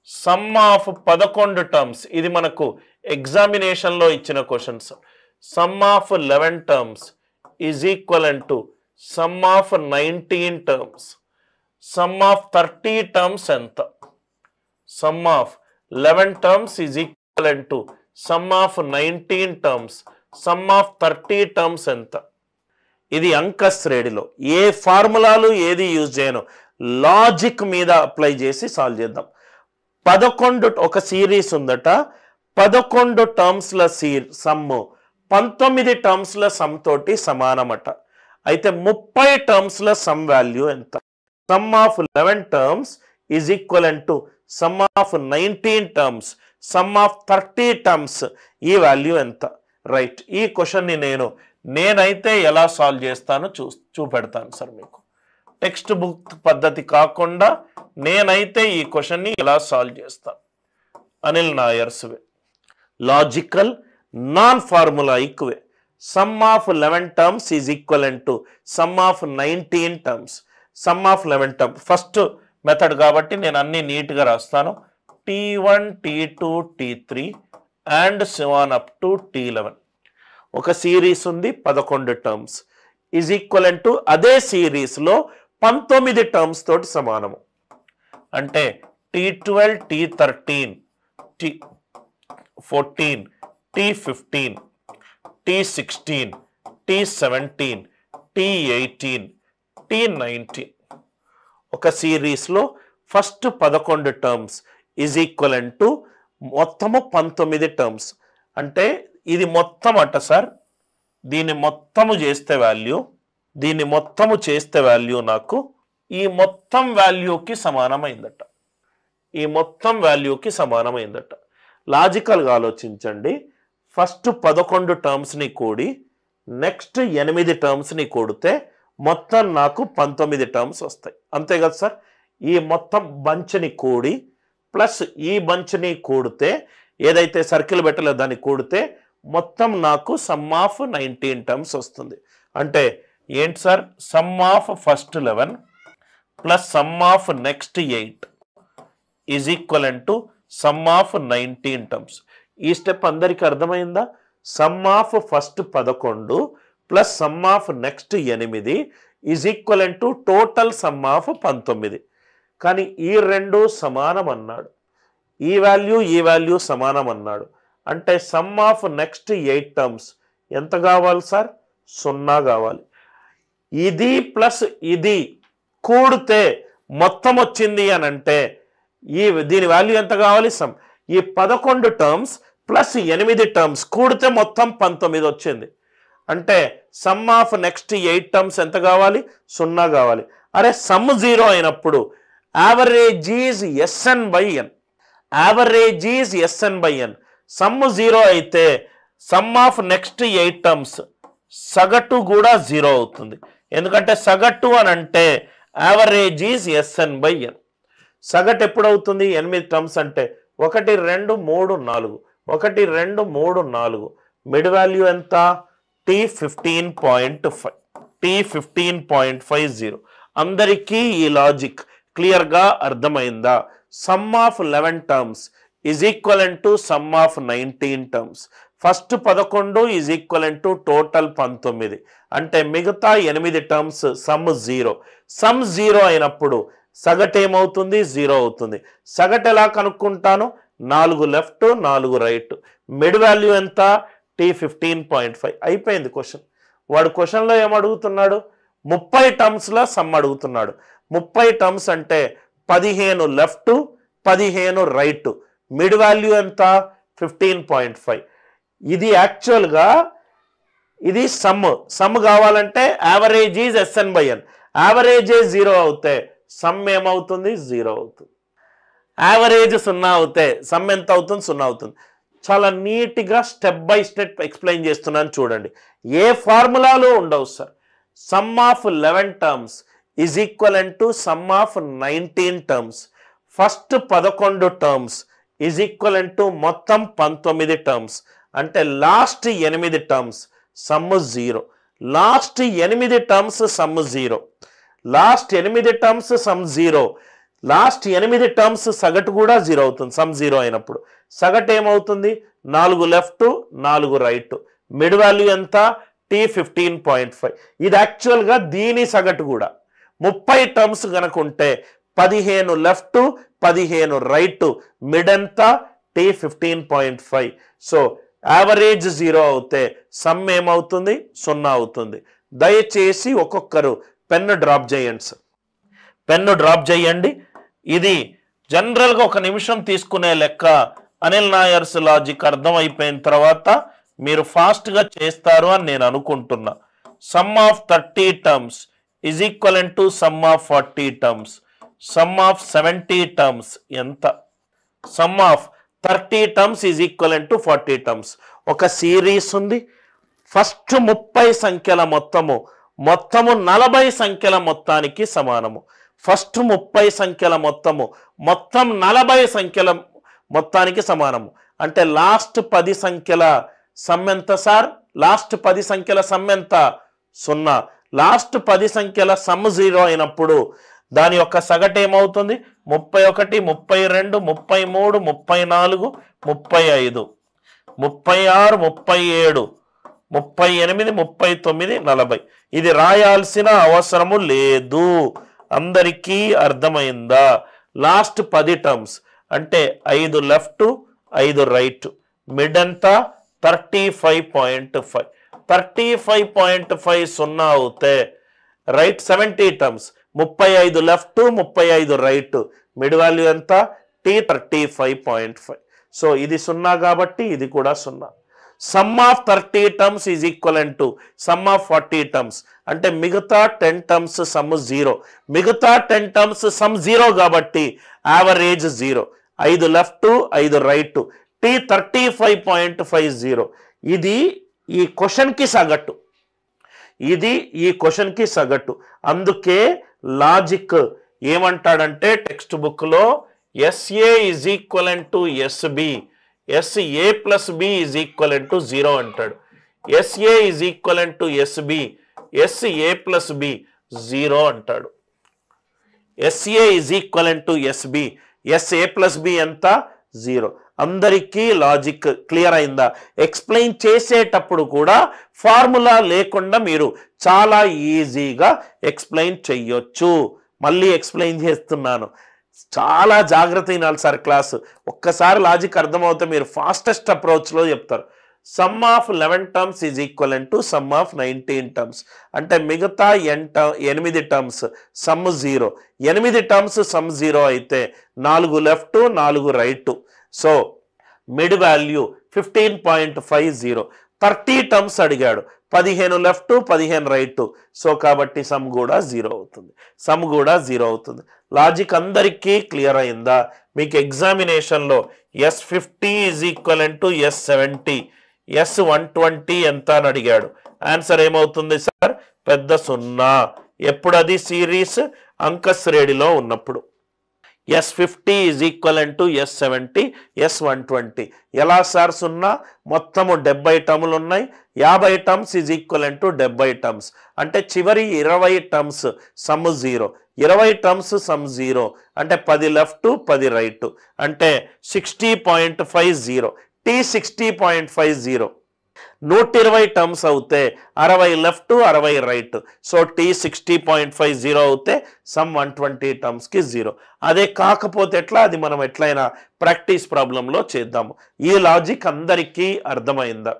Some of 11 terms, ఇది మనకు ఎగ్జామినేషన్లో ఇచ్చిన questions. Sum of 11 terms is equal to sum of 19 terms. Sum of 30 terms ఎంత? Sum of 11 terms is equal to sum of 19 terms. Sum of 30 terms ఎంత? ఇది అంక శ్రేణిలో ఏ ఫార్ములాలు ఏది యూజ్ చేయను, లాజిక్ మీద అప్లై చేసి సాల్వ్ చేద్దాం. 11 ఒక సిరీస్ ఉందట, 11 టర్మ్స్ల సమ్ము 19 టర్మ్స్ల సమ్ తోటి సమానమట. అయితే 30 టర్మ్స్ల సమ్ వాల్యూ ఎంత? Sum of 11 terms is equal to sum of 19 terms. Sum of 30 terms ఈ వాల్యూ ఎంత? రైట్, ఈ క్వశ్చన్ని నేనైతే ఎలా సాల్వ్ చేస్తానో చూపెడతాను సార్ మీకు. టెక్స్ట్ బుక్ పద్ధతి కాకుండా నేనైతే ఈ క్వశ్చన్ని ఎలా సాల్వ్ చేస్తాను. Anil Nair's way, logical non formulaic way. Sum of 11 terms is equal to sum of 19 terms. Sum of 11 terms first method కాబట్టి నేను అన్ని నీట్గా రాస్తాను. T1 T2 T3 and so on up to T11. ఒక సిరీస్ ఉంది 11 టర్మ్స్ ఈజ్ ఈక్వల్ టు అదే సిరీస్లో 19 terms తోటి సమానము. అంటే T12 T13 T14 T15 T16 T17 T18 T19. ఒక సిరీస్లో first 11 terms is equal to మొత్తము 19 టర్మ్స్. అంటే ఇది మొత్తం అట సార్, దీన్ని మొత్తము చేస్తే వాల్యూ నాకు ఈ మొత్తం వాల్యూకి సమానమైందట. ఈ మొత్తం వాల్యూకి సమానమైందట. లాజికల్గా ఆలోచించండి. ఫస్ట్ 11 టర్మ్స్ని కూడి నెక్స్ట్ 8 టర్మ్స్ని కూడితే మొత్తం నాకు 19 టర్మ్స్ వస్తాయి. అంతే కదా సార్? ఈ మొత్తం బంచ్ని కూడి ప్లస్ ఈ బంచ్ని కూడితే, ఏదైతే సర్కిల్ పెట్టలే దాన్ని కూడితే మొత్తం నాకు సమ్ ఆఫ్ 19 టర్మ్స్ వస్తుంది. అంటే ఏంటి sir? Some of first 11 plus some of next 8 is equal to sum of 19 terms. ఈ స్టెప్ అందరికి అర్థమైందా? Some of first 11 plus some of next 8 is equal to total some of 19. కానీ ఈ రెండు సమానం అన్నాడు, ఈ వాల్యూ సమానం అన్నాడు. అంటే సమ్ ఆఫ్ నెక్స్ట్ 8 టర్మ్స్ ఎంత కావాలి సార్? 0 కావాలి. ఇది ప్లస్ ఇది కూడితే మొత్తం వచ్చింది అని అంటే దీని వాల్యూ ఎంత కావాలి? సమ్. ఈ 11 టర్మ్స్ ప్లస్ 8 టర్మ్స్ కూడితే మొత్తం 19 వచ్చింది. అంటే సమ్ ఆఫ్ నెక్స్ట్ 8 టర్మ్స్ ఎంత కావాలి? 0 కావాలి. అరే సమ్ 0 అయినప్పుడు average is SN by N. Average is SN by N. Some 0 అయితే సమ్ ఆఫ్ నెక్స్ట్ 8 టర్మ్స్ సగటు కూడా 0 అవుతుంది. ఎందుకంటే సగటు అని అంటే average is SN by N. సగటు ఎప్పుడు అవుతుంది? 8 టర్మ్స్ అంటే 1 2 3 4 1 2 3 4. మిడ్ వాల్యూ ఎంత? T15.5 T15.50. అందరికీ ఈ లాజిక్ క్లియర్గా అర్థమైందా? Some of 11 terms is equal to sum of 19 terms. First 11 is equal to total 19. అంటే మిగతా 8 టర్మ్స్ సమ్ 0. సమ్ 0 అయినప్పుడు సగటు ఏమవుతుంది? 0 అవుతుంది. సగటు ఎలా కనుక్కుంటాను? 4 లెఫ్ట్ 4 రైట్. మిడ్ వాల్యూ ఎంత? T15.5. అయిపోయింది క్వశ్చన్. వాడు క్వశ్చన్లో ఏమడుగుతున్నాడు? 30 టర్మ్స్లో సమ్ అడుగుతున్నాడు. 30 టర్మ్స్ అంటే 15 లెఫ్ట్ 15 రైట్. మిడ్ వాల్యూ ఎంత? 15.5. ఇది యాక్చువల్గా ఇది సమ్ కావాలంటే average is SN by N. Average 0 అవుతే సమ్ ఏమవుతుంది? 0 అవుతుంది. యావరేజ్ 0 అవుతే సమ్ ఎంత అవుతుంది? 0 అవుతుంది. చాలా నీట్గా స్టెప్ బై స్టెప్ ఎక్స్ప్లెయిన్ చేస్తున్నాను చూడండి. ఏ ఫార్ములాలు ఉండవు sir. Some of 11 terms is equal to sum of 19 terms. First 11 terms is equal to మొత్తం 19 టర్మ్స్. అంటే last 8 terms sum 0. Last 8 terms sum 0. Last 8 terms sum 0. Last 8 terms సగటు కూడా 0 అవుతుంది. Some 0 అయినప్పుడు సగటు ఏమవుతుంది? 4 లెఫ్ట్ 4 రైట్. మిడ్ వాల్యూ ఎంత? T 15.5. ఇది యాక్చువల్గా దీని సగటు కూడా 30 టర్మ్స్ కనుక ఉంటే 15 లెఫ్ట్ 15 రైట్, మిడ్ ఎంత? T 15.5. సో యావరేజ్ 0 అవుతే సమ్ ఏమవుతుంది? 0 అవుతుంది. దయచేసి ఒక్కొక్కరు పెన్ను డ్రాప్ చేయండి సార్, పెన్ను డ్రాప్ చేయండి. ఇది జనరల్గా 1 నిమిషం తీసుకునే లెక్క. అనిల్ నాయర్స్ లాజిక్ అర్థం అయిపోయిన తర్వాత మీరు ఫాస్ట్గా చేస్తారు అని నేను అనుకుంటున్నా. Sum of 30 terms is equivalent to sum of 40 terms. Sum of 70 terms ఎంత? Sum of 30 terms is equivalent to 40 terms. ఒక సిరీస్ ఉంది. ఫస్ట్ 30 సంఖ్యల మొత్తము 40 సంఖ్యల మొత్తానికి సమానము. ఫస్ట్ 30 సంఖ్యల మొత్తం 40 సంఖ్యల మొత్తానికి సమానము. అంటే లాస్ట్ 10 సంఖ్యల సమ్ ఎంత సార్? లాస్ట్ 10 సంఖ్యల సమ్ ఎంత? 0. లాస్ట్ 10 సంఖ్యల సమ్ 0 అయినప్పుడు దాని యొక్క సగటు ఏమవుతుంది? 31, 32, 33, 34, 35, 36, 37, 38, 39, 40. ఇది రాయాల్సిన అవసరము లేదు. అందరికీ అర్థమైందా? లాస్ట్ 10 టర్మ్స్ అంటే 5 లెఫ్ట్ 5 రైట్, మిడ్ అంతా 35.5. 35.5 0 అవుతే right 70 terms 35 left 35 right, mid value ఎంత? T 35.5. సో ఇది 0 కాబట్టి ఇది కూడా 0. Some of 30 terms is equivalent to sum of 40 terms. అంటే మిగతా 10 టర్మ్స్ సమ్ 0. మిగతా 10 టర్మ్స్ సమ్ 0 కాబట్టి యావరేజ్ 0. 5 left 5 right, T 35.50. ఇది ఈ క్వశ్చన్కి సగటు. ఇది ఈ క్వశ్చన్కి సగటు. అందుకే లాజిక్ ఏమంటాడంటే టెక్స్ట్ బుక్లో SA is equivalent to SB, SA plus B is equivalent to 0 అంటాడు. SA is equivalent to SB, SA plus B 0 అంటాడు. SA is equivalent to SB, SA plus B ఎంత? 0. అందరికీ లాజిక్ క్లియర్ అయిందా? Explain చేసేటప్పుడు కూడా formula లేకుండా మీరు చాలా ఈజీగా ఎక్స్ప్లెయిన్ చెయ్యొచ్చు. మళ్ళీ ఎక్స్ప్లెయిన్ చేస్తున్నాను, చాలా జాగ్రత్త వినాలి సార్ క్లాసు. ఒక్కసారి లాజిక్ అర్థమవుతే మీరు ఫాస్టెస్ట్ అప్రోచ్లో చెప్తారు. Some of 11 terms is equivalent to sum of 19 terms. అంటే మిగతా 8 టర్మ్స్ సమ్ 0. 8 టర్మ్స్ సమ్ 0 అయితే 4 left 4 right. So mid value 15.50. 30 terms అడిగాడు, 15 లెఫ్ట్ 15 రైట్. సో కాబట్టి సమ్ కూడా 0 అవుతుంది. సమ్ కూడా 0 అవుతుంది. లాజిక్ అందరికీ క్లియర్ అయిందా? మీకు ఎగ్జామినేషన్లో S50 is equivalent to S70, S120 ఎంత అని అడిగాడు. ఆన్సర్ ఏమవుతుంది సార్? పెద్ద 0. ఎప్పుడు అది? సిరీస్ అంక శ్రేణిలో ఉన్నప్పుడు. S50 is equivalent to S70, S120. ఎలా సార్ 0? మొత్తము 70 టర్ములు ఉన్నాయి. 50 terms is equivalent to 70 terms. అంటే చివరి 20 టర్మ్స్ సమ్ 0. 20 టర్మ్స్ సమ్ 0 అంటే 10 లెఫ్ట్ 10 రైట్. అంటే 60.50, T 60.50. 120 టర్మ్స్ అవుతే 60 లెఫ్ట్ 60 రైట్. సో T 60.50 అవుతే సమ్ 120 టర్మ్స్కి 0. అదే కాకపోతే ఎట్లా? అది మనం ఎట్లయినా ప్రాక్టీస్ ప్రాబ్లంలో చేద్దాము. ఈ లాజిక్ అందరికీ అర్థమైందా?